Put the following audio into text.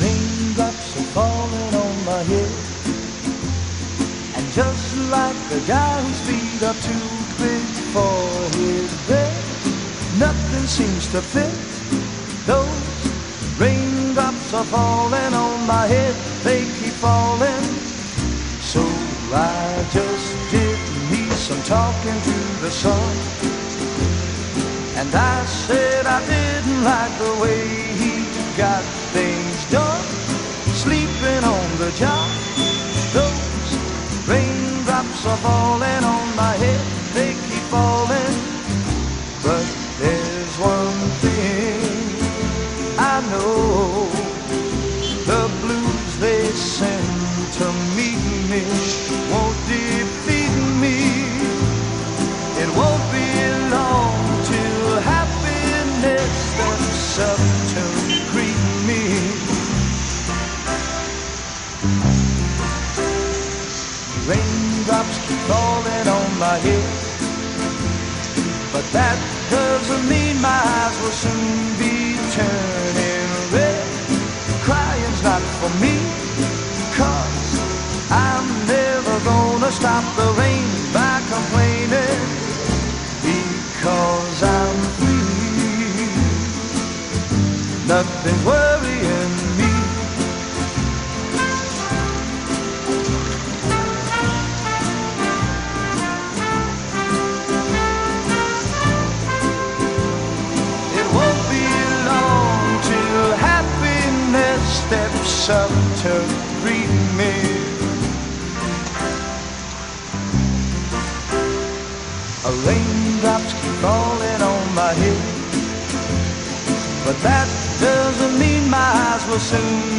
Raindrops are falling on my head, and just like the guy whose feet are too big for his bed, nothing seems to fit. Those raindrops are falling on my head, they keep falling. So I just did me some talking to the sun, and I said I didn't like the way he got things done, sleeping on the job. Those raindrops are falling on my head, they keep falling. But there's one thing I know, the blues they send to meet me won't defeat me. It won't be long till happiness steps up to greet me. Raindrops keep falling on my head, but that doesn't mean my eyes will soon be turning red. Crying's not for me, 'cause I'm never gonna stop the rain by complaining, because I'm free. Nothing's worrying me. It won't be long till happiness steps up to greet me. Raindrops keep falling on my head, but that doesn't mean my eyes will soon be